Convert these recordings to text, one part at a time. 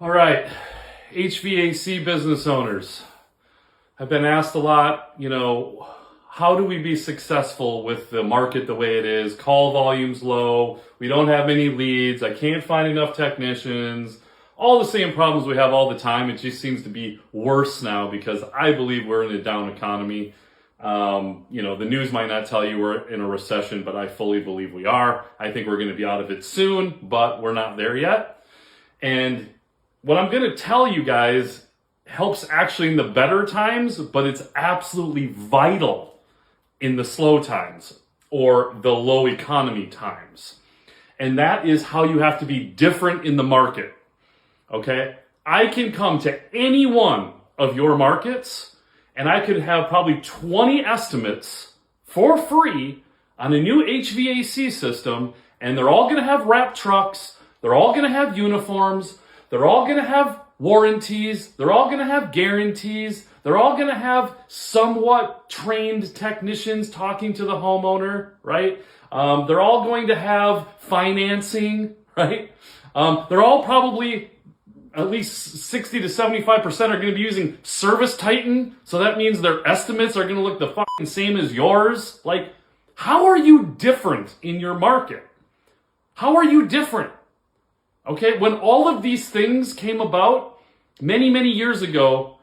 All right, HVAC business owners. I've been asked a lot, how do we be successful with the market the way it is? Call volume's low, we don't have many leads, I can't find enough technicians, all the same problems we have all the time. It just seems to be worse now because I believe we're in a down economy. The news might not tell you we're in a recession, but I fully believe we are. I think we're going to be out of it soon, but we're not there yet. And what I'm going to tell you guys helps actually in the better times, but it's absolutely vital in the slow times or the low economy times. And that is how you have to be different in the market. Okay? I can come to any one of your markets and I could have probably 20 estimates for free on a new HVAC system, and they're all going to have wrap trucks, they're all going to have uniforms, they're all going to have warranties, they're all going to have guarantees, they're all going to have somewhat trained technicians talking to the homeowner, right? They're all going to have financing, right? They're all probably at least 60 to 75% are going to be using Service Titan, so that means their estimates are going to look the fucking same as yours. Like, how are you different in your market? How are you different? Okay, when all of these things came about many, many years ago,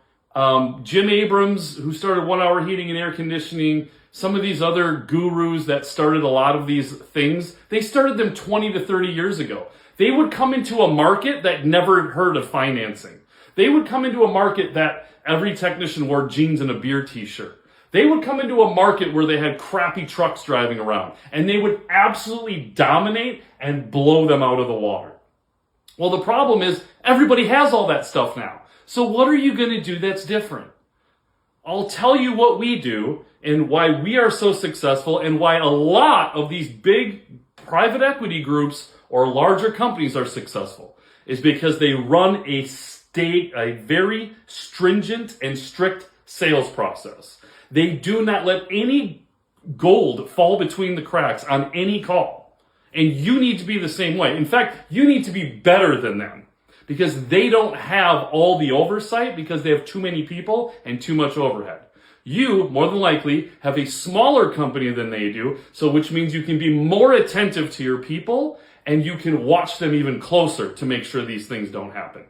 Jim Abrams, who started 1 Hour Heating and Air Conditioning, some of these other gurus that started a lot of these things, they started them 20 to 30 years ago. They would come into a market that never heard of financing. They would come into a market that every technician wore jeans and a beer t-shirt. They would come into a market where they had crappy trucks driving around, and they would absolutely dominate and blow them out of the water. Well, the problem is everybody has all that stuff now. So what are you going to do that's different? I'll tell you what we do and why we are so successful and why a lot of these big private equity groups or larger companies are successful is because they run a very stringent and strict sales process. They do not let any gold fall between the cracks on any call. And you need to be the same way. In fact, you need to be better than them because they don't have all the oversight because they have too many people and too much overhead. You, more than likely, have a smaller company than they do, so which means you can be more attentive to your people and you can watch them even closer to make sure these things don't happen.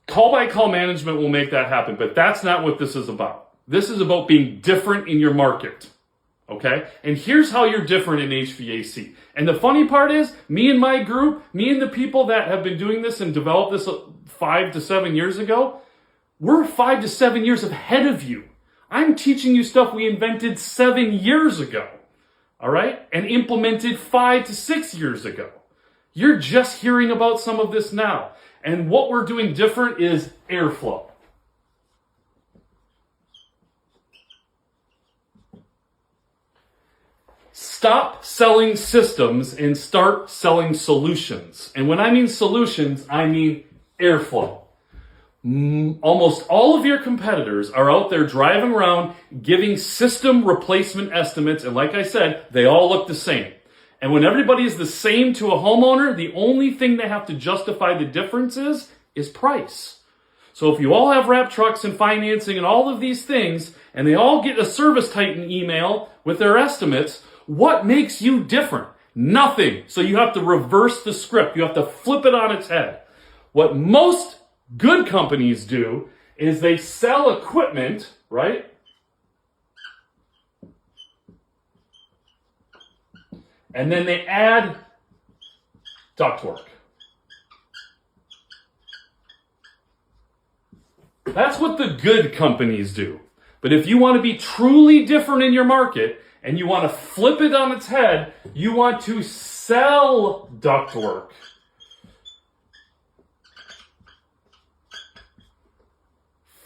Call-by-call management will make that happen, but that's not what this is about. This is about being different in your market. Okay? And here's how you're different in HVAC. And the funny part is, me and my group, me and the people that have been doing this and developed this 5 to 7 years ago, we're 5 to 7 years ahead of you. I'm teaching you stuff we invented 7 years ago. All right? And implemented 5 to 6 years ago. You're just hearing about some of this now. And what we're doing different is airflow. Stop selling systems and start selling solutions. And when I mean solutions, I mean airflow. Almost all of your competitors are out there driving around giving system replacement estimates. And like I said, they all look the same. And when everybody is the same to a homeowner, the only thing they have to justify the differences is price. So if you all have wrap trucks and financing and all of these things, and they all get a Service Titan email with their estimates, what makes you different? Nothing. So you have to reverse the script. You have to flip it on its head. What most good companies do is they sell equipment, right? And then they add ductwork. That's what the good companies do. But if you want to be truly different in your market, and you want to flip it on its head, you want to sell ductwork.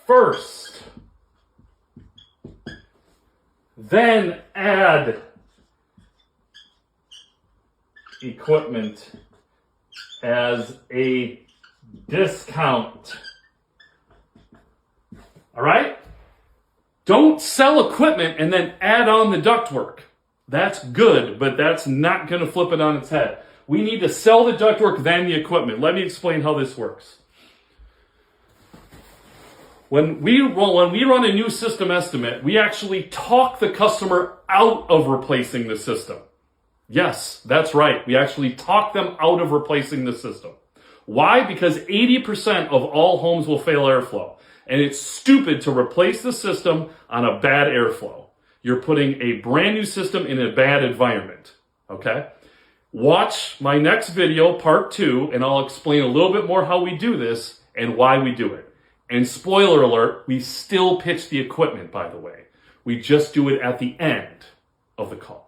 First, then add equipment as a discount. All right? Don't sell equipment and then add on the ductwork. That's good, but that's not going to flip it on its head. We need to sell the ductwork, then the equipment. Let me explain how this works. When we run a new system estimate, we actually talk the customer out of replacing the system. Yes, that's right. We actually talk them out of replacing the system. Why? Because 80% of all homes will fail airflow. And it's stupid to replace the system on a bad airflow. You're putting a brand new system in a bad environment. Okay? Watch my next video, part 2, and I'll explain a little bit more how we do this and why we do it. And spoiler alert, we still pitch the equipment, by the way. We just do it at the end of the call.